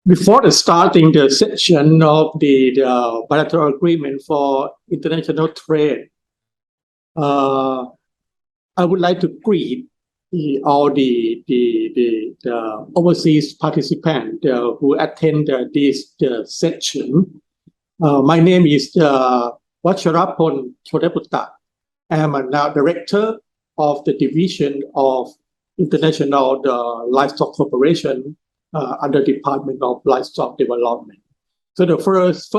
Before the starting the section of the bilateral agreement for international trade, I would like to greet all the overseas participants who attend this section. My name is Wacharapon Chotiyaputta. I am now director of the division of International Livestock Corporation under Department of Livestock Development. So the first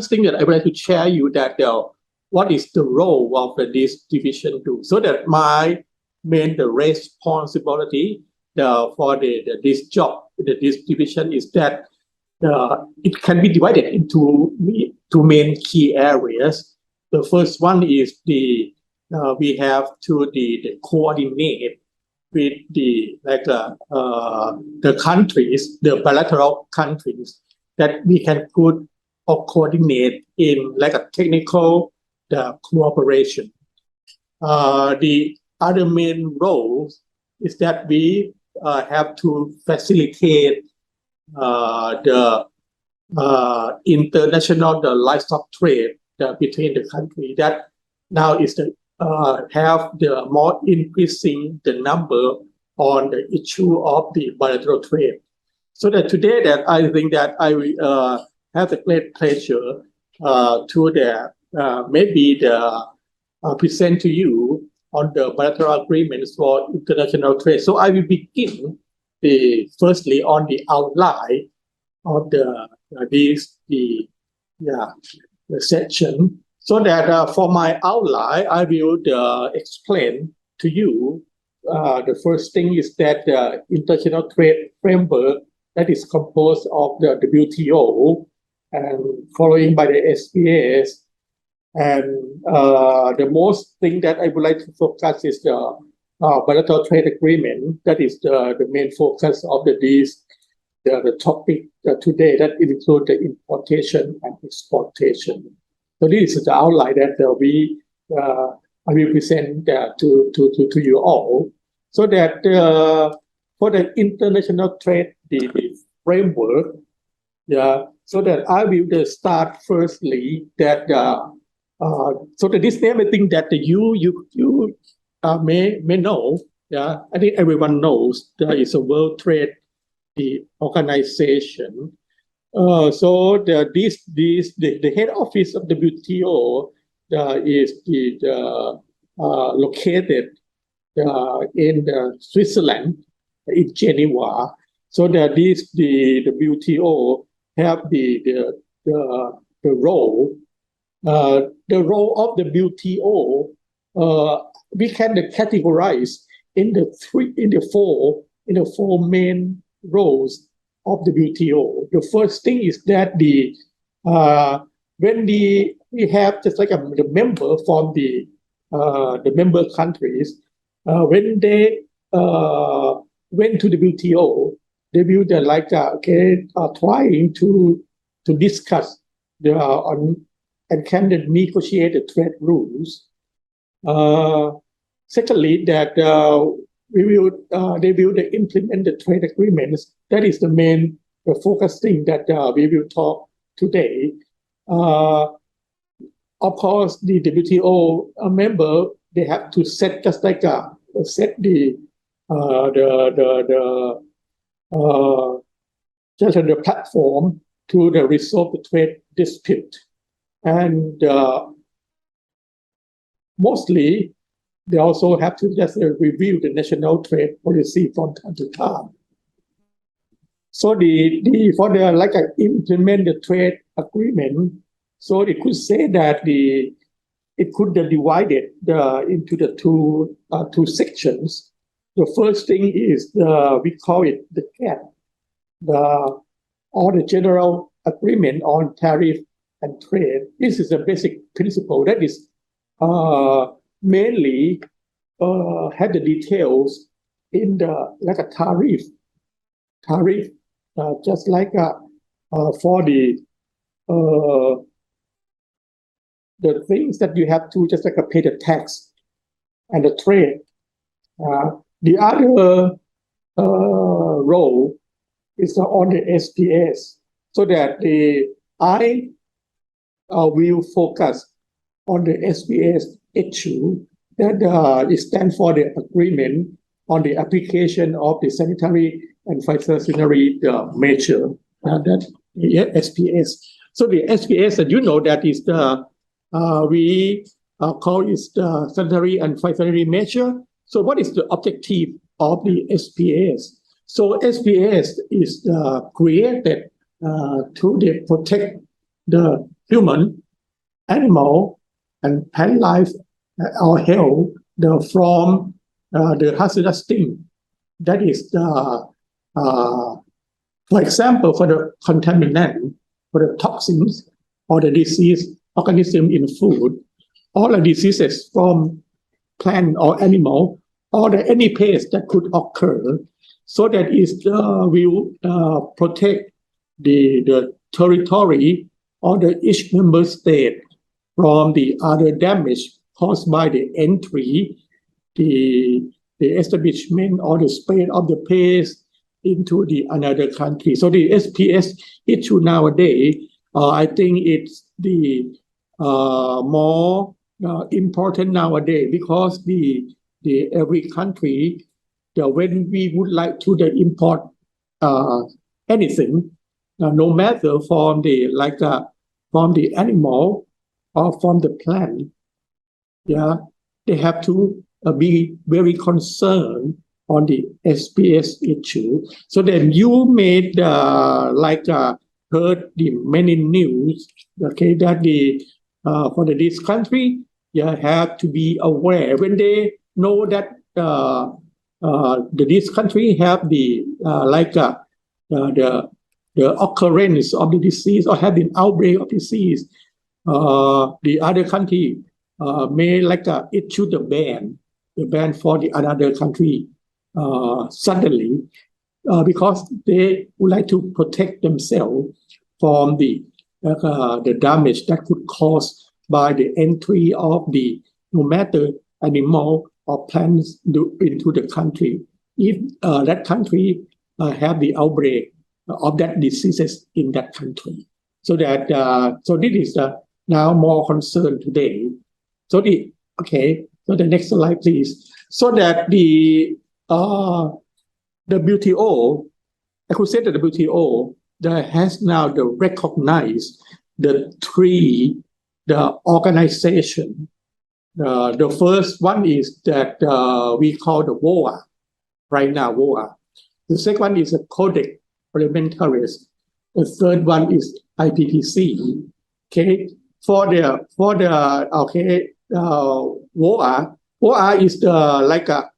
thing that I would like to share you that what is the role of this division do? So that my main responsibility for this job, this division is that it can be divided into two main key areas. The first one is we have to coordinate with the countries, the bilateral countries that we can put or coordinate in like a technical cooperation. The other main role is that we have to facilitate the international livestock trade between the country that now is have the more increasing the number on the issue of the bilateral trade. So that today that I think that I will have the great pleasure to maybe present to you on the bilateral agreements for international trade. So I will begin firstly on the outline of the section. So that for my outline, I will explain to you the first thing is that the international trade framework that is composed of the WTO and following by the SPS. And the most thing that I would like to focus is the bilateral trade agreement. That is the main focus of the topic today that includes the importation and exportation. So this is the outline that I will present to you all. So that for the international trade, the framework, so that I will start firstly that so that this name I think that you may know. I think everyone knows there is a World Trade Organization. So the head office of the WTO is located in Switzerland, in Geneva. So that the WTO have the role. The role of the WTO we can categorize in the four main roles of the WTO. The first thing is that when we have just like the member from the member countries, when they went to the WTO, they will trying to discuss and can negotiate the trade rules. Secondly, that they will implement the trade agreements. That is the main focus thing that we will talk today. Of course, the WTO member, they have to set just like set the platform to resolve the trade dispute. And mostly, they also have to just review the national trade policy from time to time. So implement the trade agreement. So it could say that it could divide it into the two sections. The first thing is we call it the GATT, or the General Agreement on Tariff and Trade. This is a basic principle that is mainly have the details in a tariff, just like for the things that you have to just pay the tax and the trade. The other role is on the SPS, so that I will focus on the SPS issue that it stands for the agreement on the application of the sanitary and phytosanitary measure, that SPS. So the SPS, that you know, that is the we call it the sanitary and phytosanitary measure. So what is the objective of the SPS? So SPS is created to protect the human, animal, and plant life or health from the hazardous thing. That is for example, for the contaminant, for the toxins, or the disease organism in food, all the diseases from plant or animal, or any place that could occur, so that it will protect the territory or each member state from the other damage caused by the entry, the establishment or the spread of the pest into the another country. So the SPS issue nowadays, I think it's the more important nowadays, because the every country, when we would like to import anything, no matter from the animal or from the plant, they have to be very concerned on the SPS issue. So then you made heard the many news, okay, that for this country, you have to be aware when they know that this country have the occurrence of the disease or have an outbreak of disease. The other country may issue the ban for the another country suddenly, because they would like to protect themselves from the damage that could cause by the entry of the no matter animal or plants into the country, if that country have the outbreak of that diseases in that country. So that so this is now more concern today. So the next slide, please. So that the WTO, I could say that the WTO that has now recognized the organization. The first one is that we call the WOA right now, WOA. The second one is a Codex Alimentarius. The third one is IPPC. Okay, for the WOA is the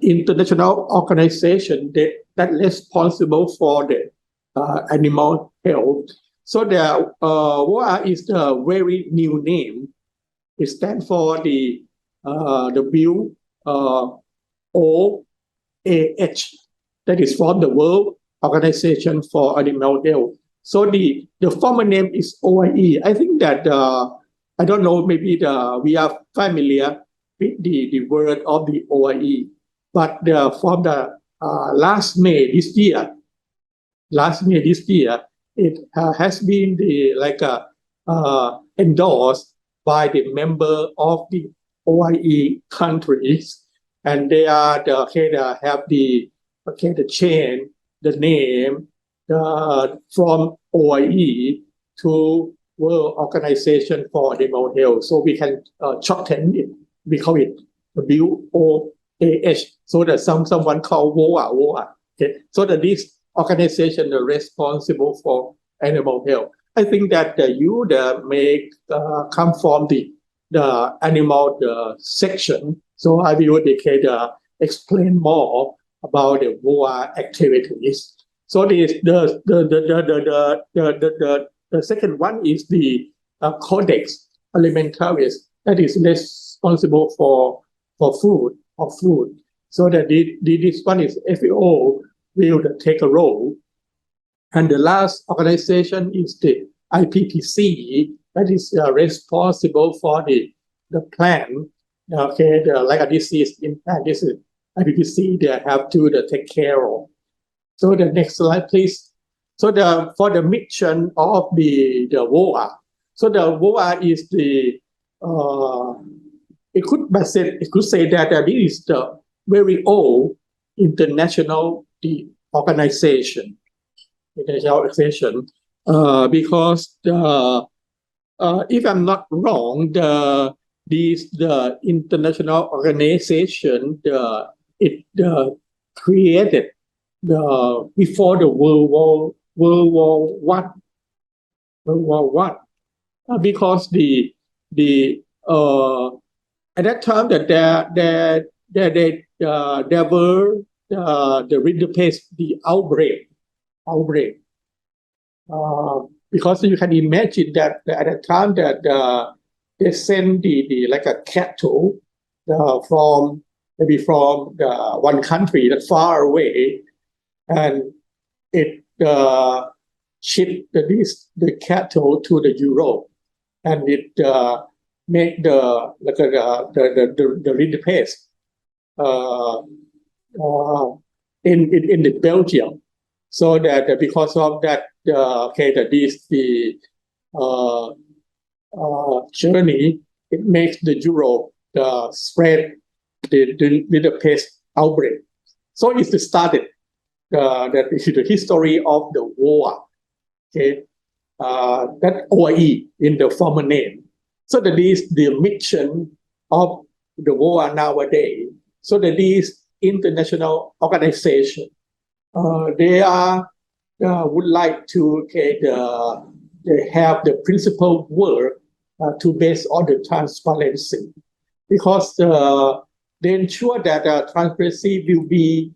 international organization that responsible for the animal health. So the WOA is the very new name. It stands for the WOAH, that is from the World Organization for Animal Health. So the former name is OIE. I think that I don't know, maybe we are familiar with the word of the OIE, but from the last May this year, it has been endorsed by the member of the OIE countries, and they are have the change the name from OIE to World Organization for Animal Health. So we can shorten it. We call it WOAH. So that someone called WOA. Okay. So that this organization are responsible for animal health. I think that you may come from the animal section. So I will explain more about the WOA activities. So the second one is the Codex Alimentarius, that is responsible for food. So that this one is FAO will take a role. And the last organization is the IPPC, that is responsible for the plant. Like a disease in plant, this is IPPC. They have to take care of. So the next slide, please. So for the mission of the WOA. So the WOA is the it could say that this is the very old international organization, because if I'm not wrong, the international organization it created before the World War I, because the at that time that there were the outbreak. Because you can imagine that at the time that they send the like a cattle from maybe from one country that far away, and it shipped the cattle to the Europe, and it make the rinde paste in the Belgium, so that because of that the journey, it makes the Europe spread the pest outbreak. So it started that is the history of the war. Okay, that OIE in the former name. So that is the mission of the war nowadays. So that is international organization. They would like to they have the principal work to base on the transparency, because they ensure that transparency will be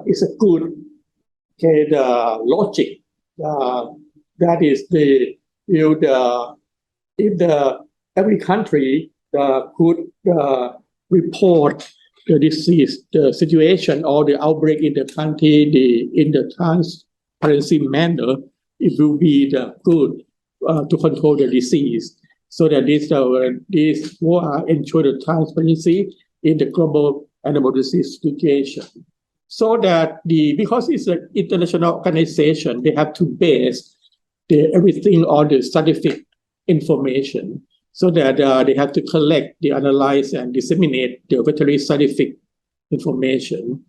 is a good the logic. That is if every country could report the disease, the situation, or the outbreak in the country, in the transparency manner, it will be the good to control the disease. So that this will ensure the transparency in the global animal disease situation. So that because it's an international organization, they have to base everything on the scientific information, so that they have to collect, analyze, and disseminate the veterinary scientific information.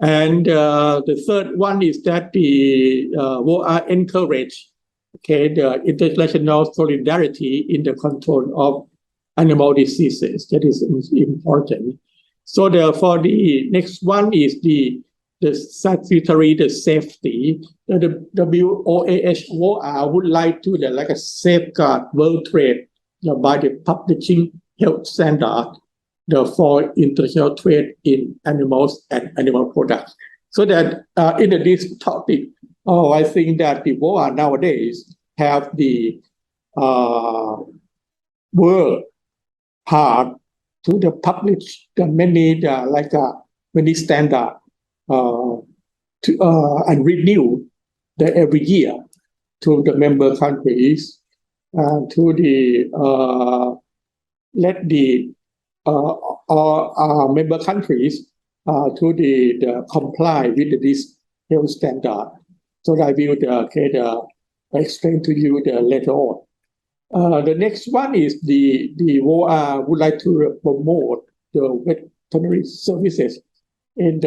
And the third one is that the WOA encourage the international solidarity in the control of animal diseases. That is important. So therefore, the next one is the statutory, the safety. The WOAH would like to like a safeguard world trade by the publishing health standard for international trade in animals and animal products. So that in this topic, I think that the WOA nowadays have the world hard to publish many many standard and renew every year to the member countries, to let the member countries to comply with this health standard. So I will explain to you later on. The next one is the WOA would like to promote the veterinary services in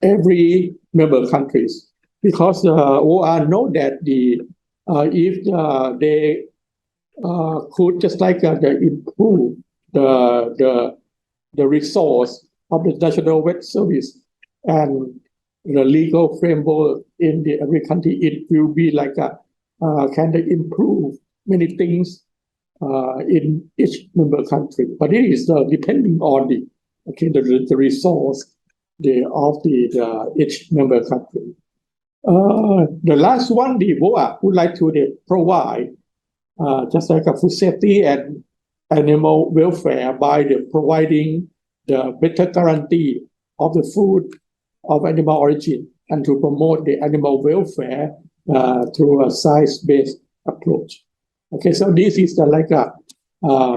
every member countries, because WOA know that if they could just improve the resource of the national vet service and the legal framework in every country, it will be can improve many things in each member country. But it is depending on the resource of each member country. The last one, the WOA would like to provide just like a food safety and animal welfare by providing the better guarantee of the food of animal origin, and to promote the animal welfare through a science-based approach. Okay, so this is the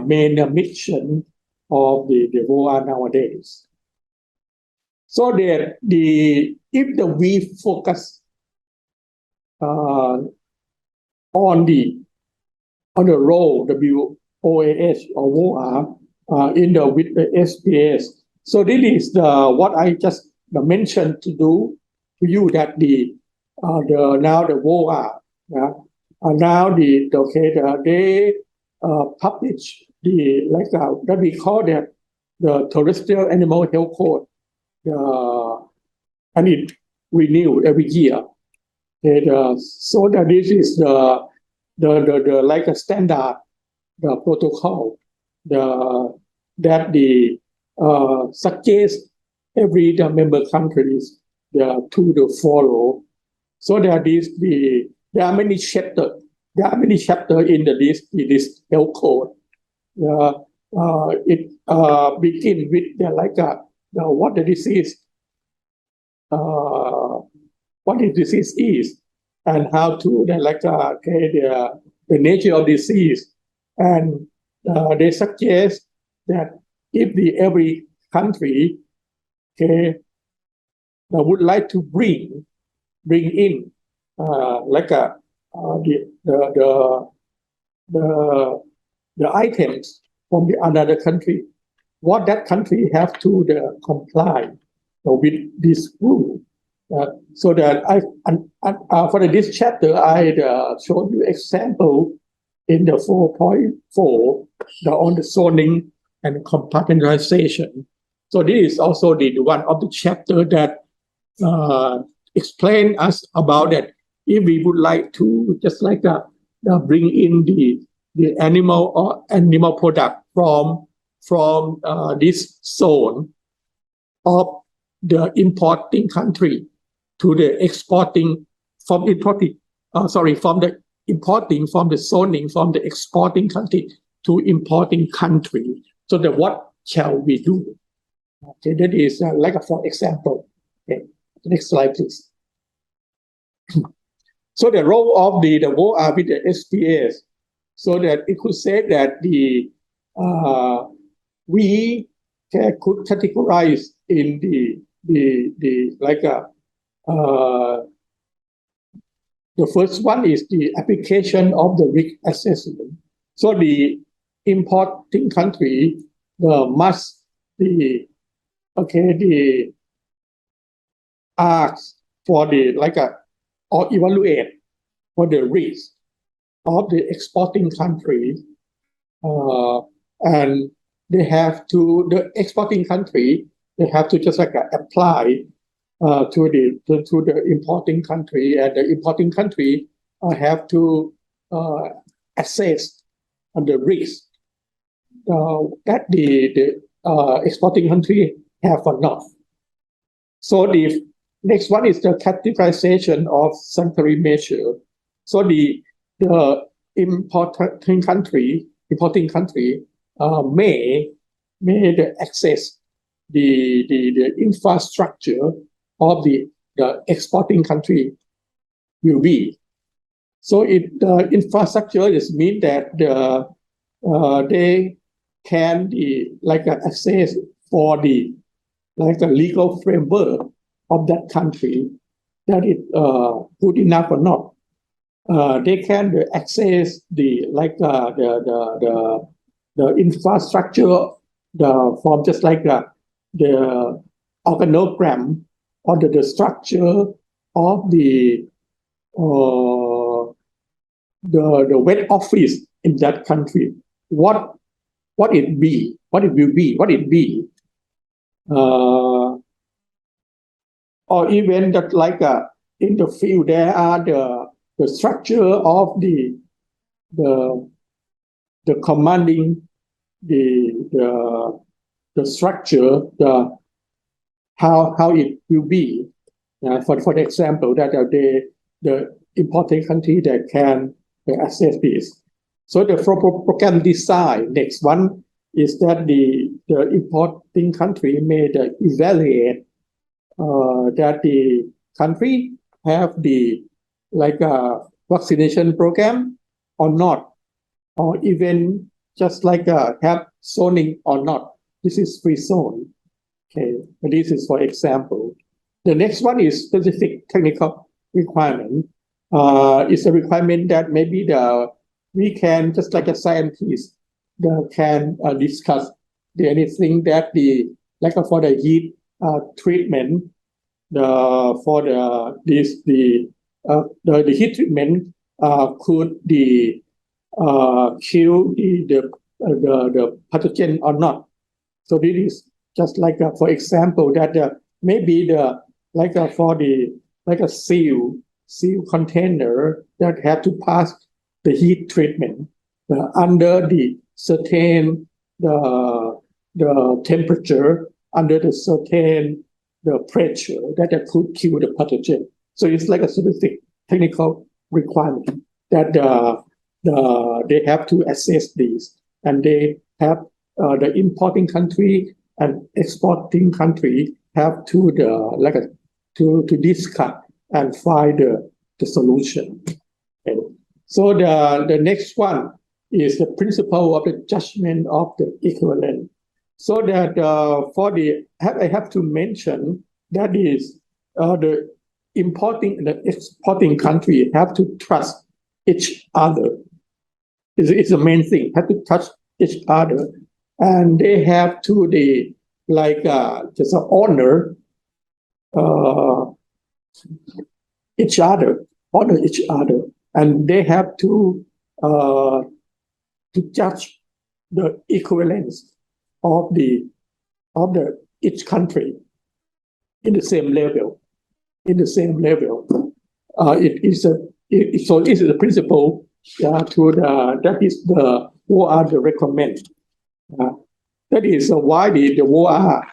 main mission of the WOA nowadays. So that we focus on the role WOAH or WOA in the with the SPS. So this is what I just mentioned to you that now the WOA now they publish that we call that the terrestrial animal health code, and it renewed every year. So that this is the like a standard, the protocol, that suggest every member countries to follow. So that there are many chapters. There are many chapters in this health code. It begins with what the disease, what the disease is, and how to the nature of disease, and they suggest that if every country would like to bring in the items from another country, what that country have to comply with this rule. So that for this chapter, I showed you example in the 4.4 on the zoning and compartmentalization. So this is also the one of the chapter that explain us about that if we would like to just bring in the animal product from this zone of the importing country to the exporting from the importing from the zoning from the exporting country to importing country. So what shall we do? Okay, that is for example. Okay, next slide, please. So the role of the WOA with the SPS, so that it could say that we could categorize in the first one is the application of the risk assessment. So the importing country must ask for or evaluate for the risk of the exporting country, and the exporting country, they have to just apply to the importing country, and the importing country have to assess the risk that the exporting country have or not. So the next one is the categorization of sanitary measure. So the importing country may access the infrastructure of the exporting country will be. So the infrastructure is mean that they can access for the legal framework of that country, that it good enough or not. They can access the infrastructure from just the organogram or the structure of the wet office in that country. What it will be. Or even that in the field there are the structure of the commanding the structure, how it will be. For example, that the importing country that can assess this. So the program design, next one is that the importing country may evaluate that the country have the vaccination program or not, or even just have zoning or not. This is free zone. Okay, but this is for example. The next one is specific technical requirement. It's a requirement that maybe we can, just like a scientist, can discuss anything that for the heat treatment, the heat treatment could kill the pathogen or not. So this is just like for example that maybe for a seal container that have to pass the heat treatment under the certain the temperature, under the certain the pressure that could kill the pathogen. So it's like a specific technical requirement that they have to assess these, and they have the importing country and exporting country have to to discuss and find the solution. Okay. So the next one is the principle of the judgment of the equivalent. So that I have to mention that is the importing and the exporting country have to trust each other. It's the main thing. Have to trust each other, and they have to just honor each other, and they have to judge the equivalence of the each country in the same level. So this is the principle that is the OR the recommend. That is why the OR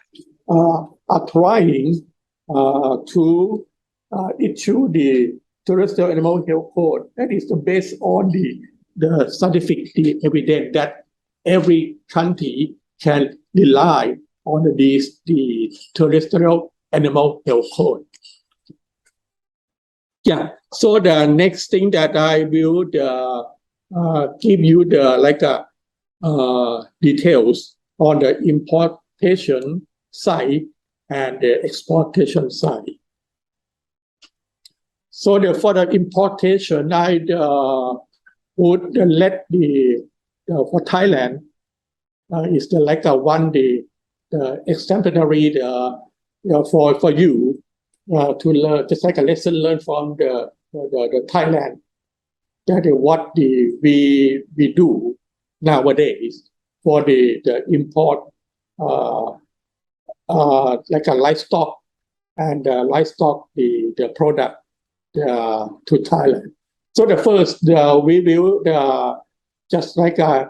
are trying to issue the terrestrial animal health code. That is based on the scientific evidence that every country can rely on the terrestrial animal health code. Yeah. So the next thing that I will give you details on the importation side and the exportation side. So for the importation, I would let for Thailand is the exemplary for you to learn, just like a lesson learned from the Thailand. That is what we do nowadays for the import like a livestock and livestock the product to Thailand. So the first we will just have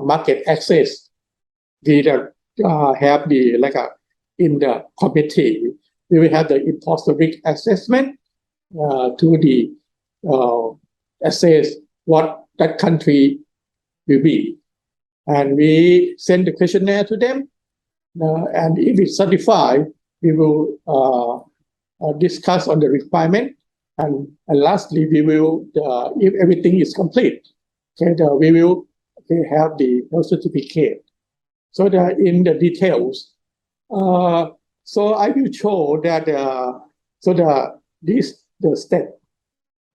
market access. We have in the committee we will have the import risk assessment to assess what that country will be, and we send the questionnaire to them, and if it's certified, we will discuss on the requirement, and lastly we will if everything is complete, we will have the certificate. So in the details, so I will show that the step.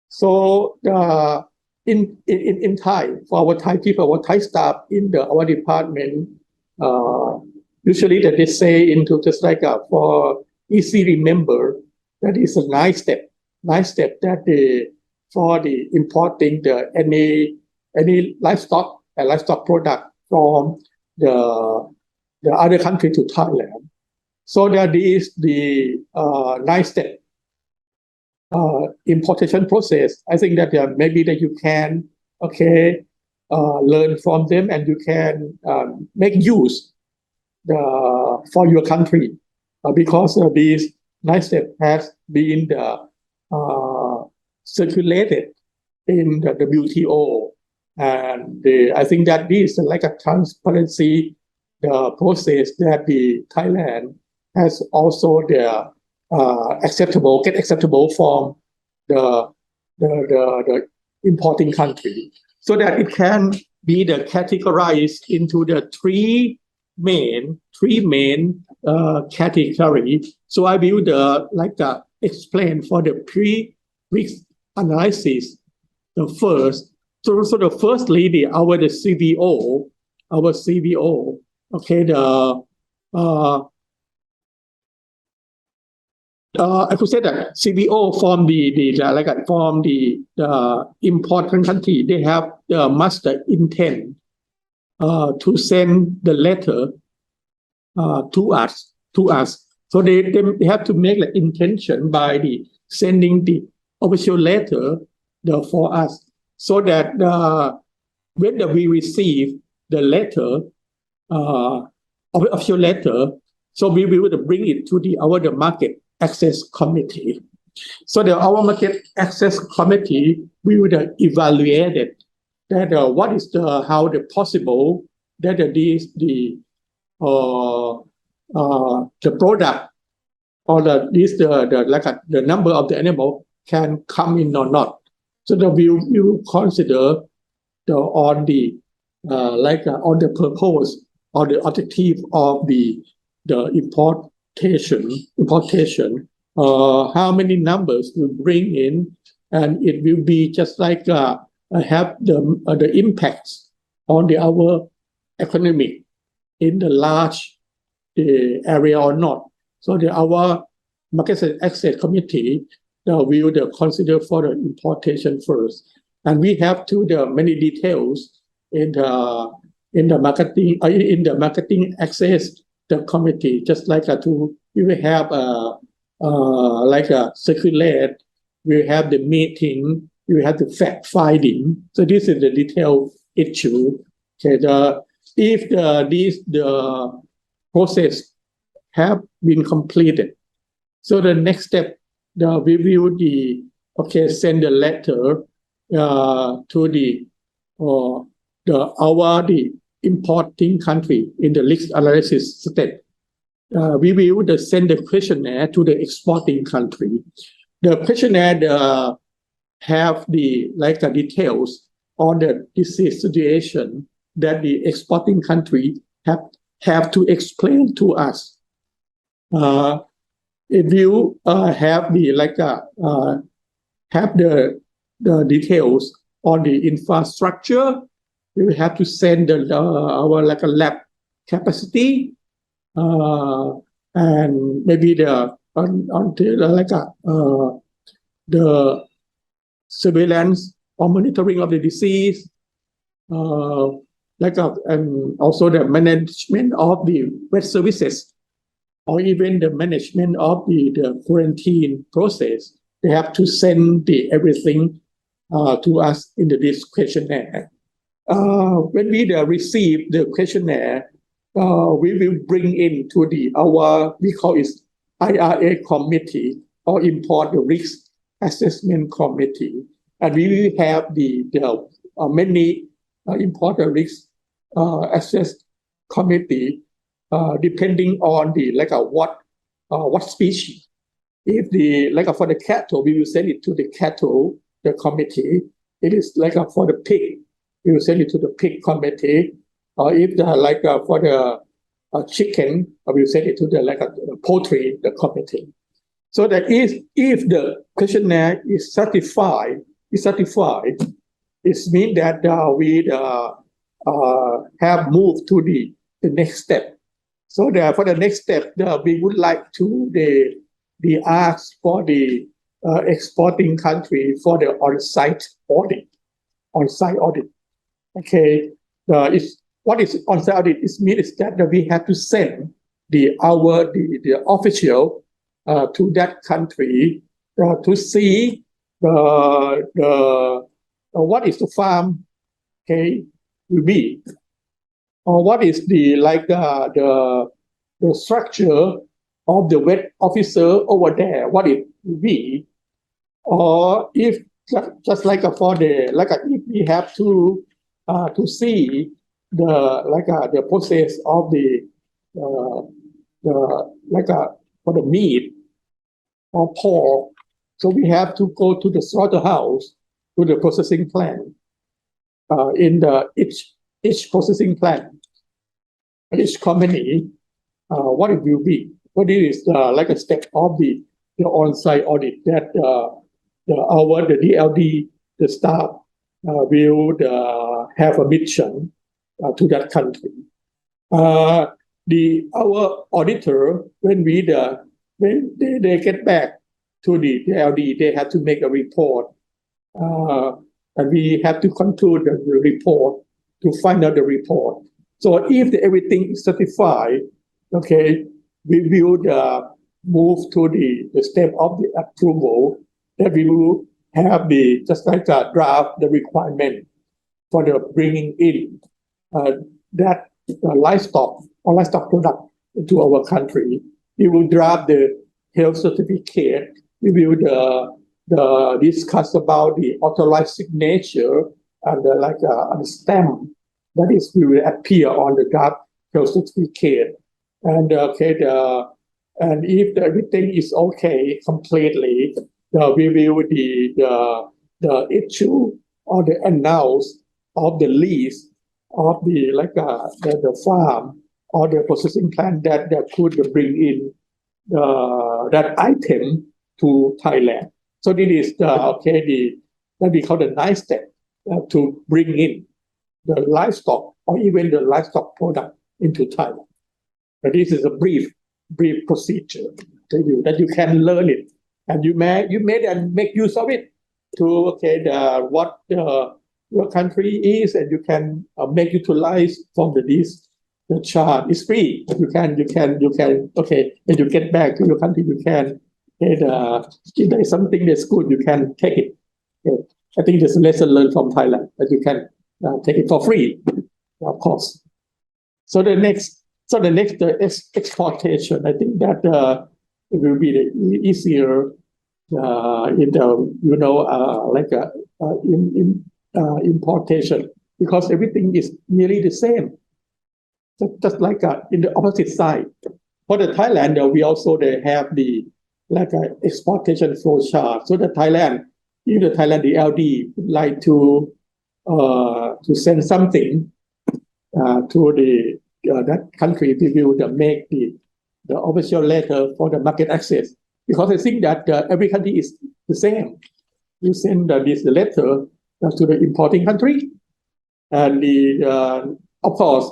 So in Thai, for our Thai people, our Thai staff in our department, usually that they say into just for easy remember, that is a nice step that for the importing any livestock product from the other country to Thailand. So that is the 9-step importation process. I think that maybe that you can learn from them, and you can make use for your country because this 9-step has been circulated in the WTO, and I think that this is like a transparency process that the Thailand has also acceptable from the importing country, so that it can be categorized into the 3 three main category. So I will explain for the pre-risk analysis. The first, so the firstly, our CVO, okay, I could say that CBO from the important country, they have master intent to send the letter to us. So they have to make the intention by sending the official letter for us, so that when we receive the letter, official letter, so we will bring it to our market access committee. So our market access committee, we will evaluate it, that what is how possible that the product or the number of the animal can come in or not. So we will consider on the purpose or the objective of the importation, how many numbers we bring in, and it will be just have the impacts on our economy in the large area or not. So our market access committee will consider for the importation first, and we have many details in the marketing access the committee, just we will have circulate, we will have the meeting, we will have the fact finding. So this is the detailed issue. Okay, if the process have been completed, so the next step, we will send the letter to the importing country in the risk analysis step. We will send the questionnaire to the exporting country. The questionnaire have the details on the disease situation that the exporting country have to explain to us. If you have the details on the infrastructure, we will have to send our lab capacity, and maybe the surveillance or monitoring of the disease, and also the management of the vet services, or even the management of the quarantine process. They have to send everything to us in this questionnaire. When we receive the questionnaire, we will bring into we call it IRA committee, or import the risk assessment committee, and we will have the many important risk assess committee, depending on what species. If for the cattle, we will send it to the cattle the committee. It is for the pig, we will send it to the pig committee. Or if for the chicken, we will send it to the poultry the committee. So that if the questionnaire is certified, it means that we have moved to the next step. So for the next step, we would like to ask for the exporting country for the on-site audit. Okay, what is on-site audit? It means that we have to send the official to that country to see what is the farm, okay, will be, or what is the structure of the vet officer over there, what it will be, or if just if we have to see the process of for the meat or pork, so we have to go to the slaughterhouse, to the processing plant, in each processing plant. each company, what it will be. What it is like a step of the on-site audit that the DLD, the staff will have a mission to that country. Our auditor, when they get back to the DLD, they have to make a report, and we have to conclude the report to find out the report. So if everything is certified, okay, we will move to the step of the approval, that we will have just like a draft the requirement for the bringing in that livestock or livestock product into our country. We will draft the health certificate. We will discuss about the authorized signature and a stamp that is will appear on the draft health certificate. And and if everything is okay completely, we will the issue or the announce of the lease of the farm or the processing plant that could bring in that item to Thailand. So this is that we call the nice step to bring in the livestock or even the livestock product into Thailand. But this is a brief procedure to you that you can learn it, and you may then make use of it to what your country is, and you can make utilize from the chart. It's free. You can when you get back to your country, you can if there is something that's good, you can take it. I think there's a lesson learned from Thailand that you can take it for free, of course. So the next exportation, I think that it will be the easier in the importation, because everything is nearly the same. So just like in the opposite side, for the Thailand, we also have the exportation flow chart. So the Thailand, the LD would like to send something to that country, we will make the official letter for the market access, because I think that every country is the same. You send this letter to the importing country, and of course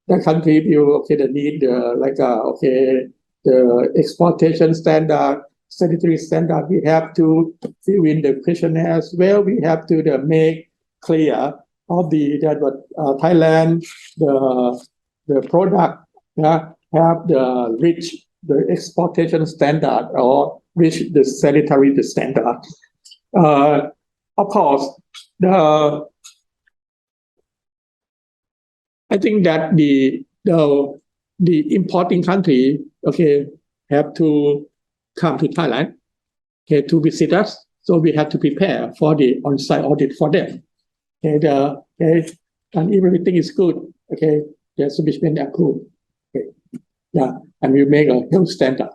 that country will need the exportation standard, sanitary standard. We have to fill in the questionnaire as well. We have to make clear of Thailand the product have reach the exportation standard or reach the sanitary standard. Of course, I think that the importing country have to come to Thailand to visit us, so we have to prepare for the on-site audit for them. And if everything is good, the submission approved. And we make a health standard.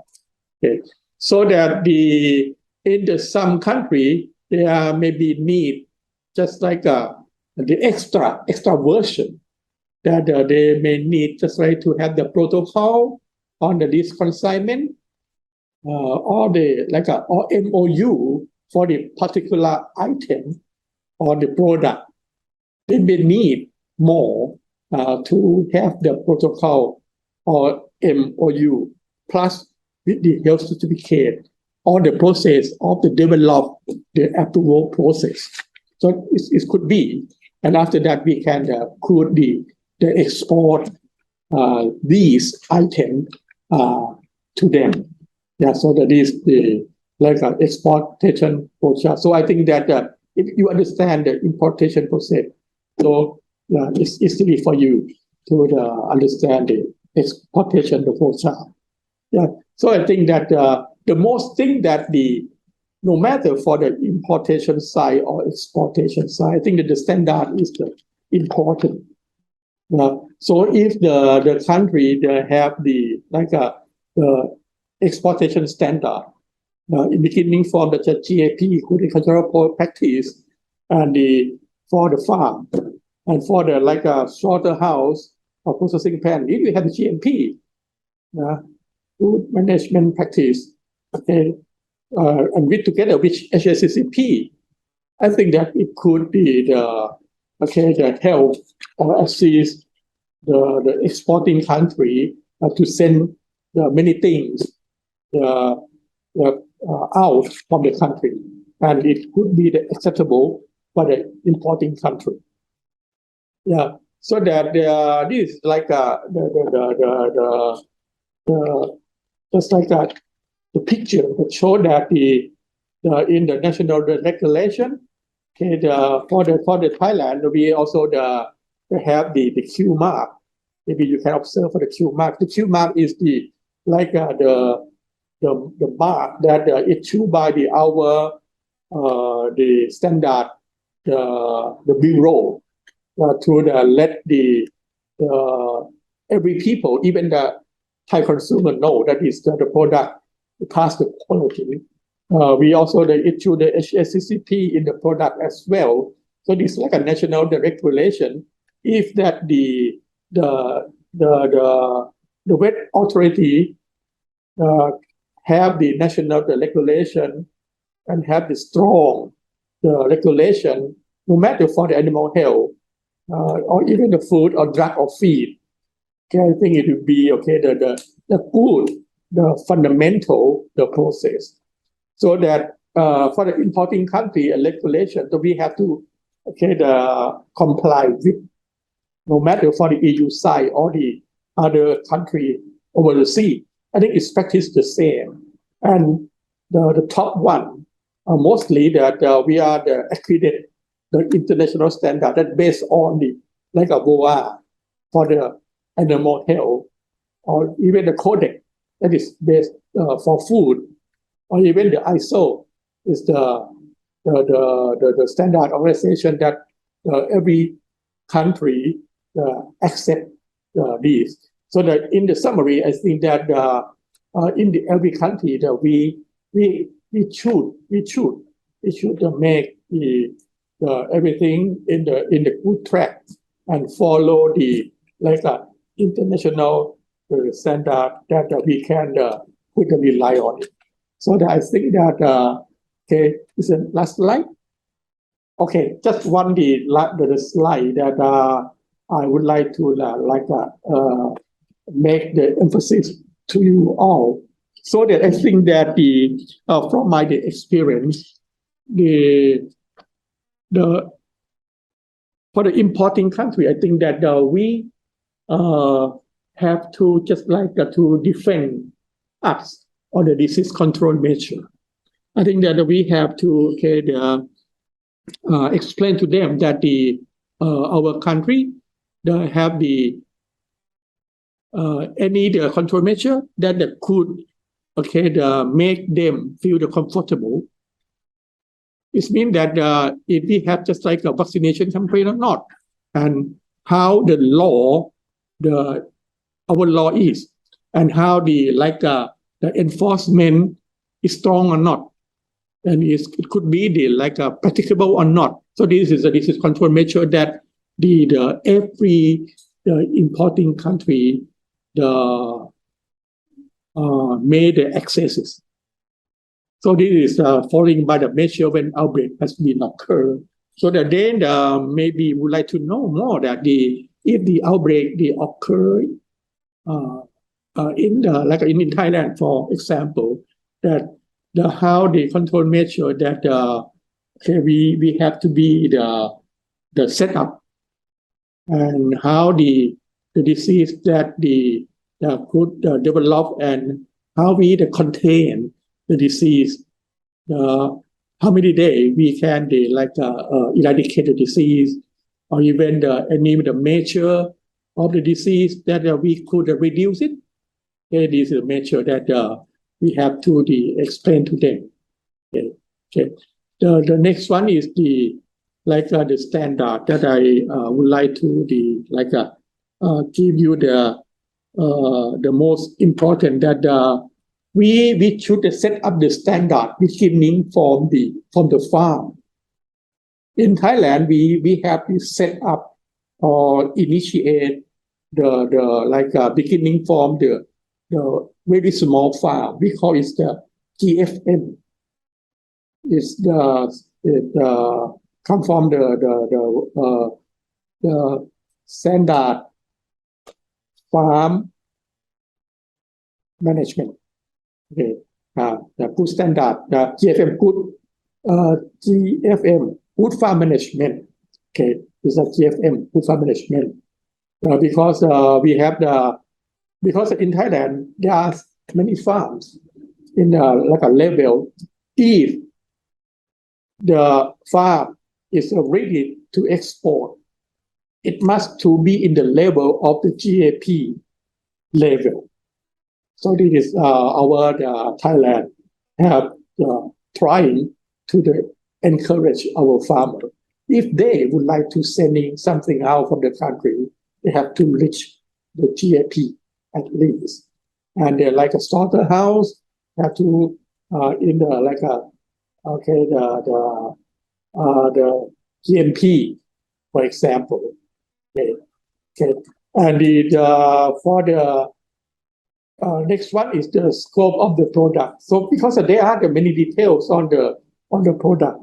So that in some country there may be need just like the extra version that they may need, just like to have the protocol on this consignment or or MOU for the particular item or the product. They may need more to have the protocol or MOU plus with the health certificate or the process of the the approval process. So it could be, and after that we can could the export these items to them. So that is the exportation process. So I think that if you understand the importation process, so it's easy for you to understand the exportation process. So I think that the most thing that no matter for the importation side or exportation side, I think that the standard is important. So if the country they have the exportation standard in beginning from the GAP, good agricultural practice, and for the farm and for the slaughterhouse or processing plant. If we have the GMP, food management practice, okay, and with together with HACCP, I think that it could be the help or assist the exporting country to send many things out from the country, and it could be acceptable for the importing country. Yeah, so that this is like just like the picture that show that in the national regulation, okay, for the Thailand, we also have the Q mark. Maybe you can observe for the Q mark. The Q mark is the mark that issued by the standard the bureau to let every people, even the Thai consumer, know that is the product pass the quality. We also issue the HACCP in the product as well. So this is like a national regulation. If that the wet authority have the national regulation and have the strong regulation, no matter for the animal health or even the food or drug or feed. Okay, I think it will be okay. The good, the fundamental, the process, so that for the importing country and regulation, so we have to comply with, no matter for the EU side or the other country over the sea. I think it's practiced the same, and the top one mostly that we are the accredited the international standard that based on the like a BOA for the animal health, or even the codex that is based for food, or even the ISO is the standard organization that every country accept these. So that in the summary, I think that in every country that we should make everything in the good track and follow the international standard that we can quickly rely on it. So that I think that is the last slide. Okay, just one the slide that I would like to make the emphasis to you all, so that I think that from my experience, for the importing country, I think that we have to just to defend us on the disease control measure. I think that we have to explain to them that our country have any control measure that could make them feel comfortable. It means that if we have just like a vaccination campaign or not, and how the law, our law is, and how the enforcement is strong or not, and it could be practicable or not. So this is control measure that every importing country made the accesses. So this is following by the measure when outbreak has been occurred. So that then maybe would like to know more that if the outbreak occur in Thailand, for example, that how the control measure that we have to be the setup, and how the disease that could develop, and how we contain the disease, how many days we can eradicate the disease, or even the measure of the disease that we could reduce it. Okay, this is a measure that we have to explain to them. Okay. The next one is the standard that I would like to give you the most important, that we should set up the standard beginning from the farm. In Thailand, we have to set up or initiate beginning from the very small farm. We call it the GFM. It's come from the standard farm management. Okay, the good standard, the GFM good farm management. Okay, it's a GFM good farm management. Because we have because in Thailand there are many farms in like a level. If the farm is ready to export, it must to be in the level of the GAP level. So this is our Thailand have trying to encourage our farmer. If they would like to sending something out from the country, they have to reach the GAP at least. And they're like a slaughterhouse have to in the like a the GMP, for example. Okay. And for the next one is the scope of the product. So because there are many details on the product.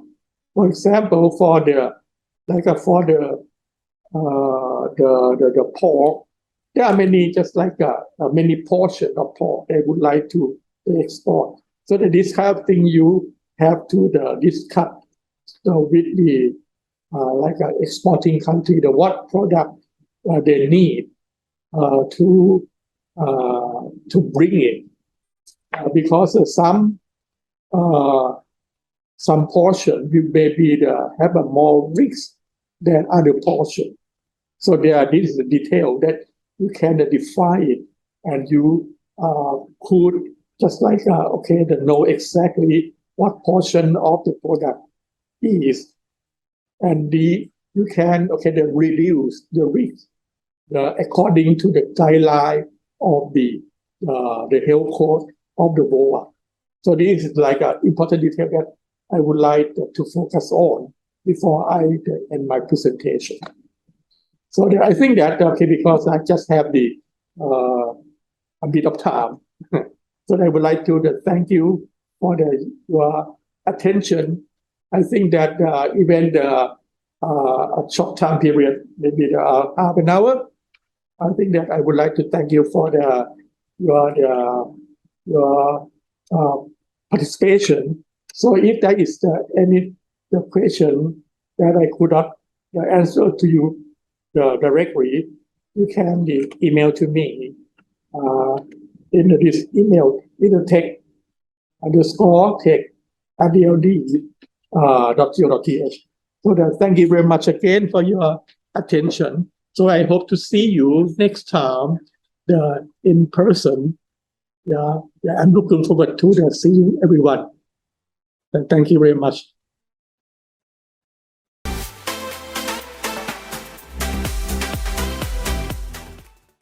For example, for the pork, there are many just like many portion of pork they would like to export. So that this kind of thing you have to discuss with the exporting country what product they need to bring it, because some portion will maybe have a more risk than other portion. So this is a detail that you can define it, and you could just know exactly what portion of the product is, and you can reduce the risk according to the guideline of the health code of the BOA. So this is like an important detail that I would like to focus on before I end my presentation. So I think that because I just have a bit of time, so I would like to thank you for your attention. I think that even a short time period, maybe half an hour, I think that I would like to thank you for your participation. So if there is any question that I could not answer to you directly, you can email to me in this email, either tech_tech@dld.co.th. So thank you very much again for your attention. So I hope to see you next time in person. I'm looking forward to seeing everyone. And thank you very much.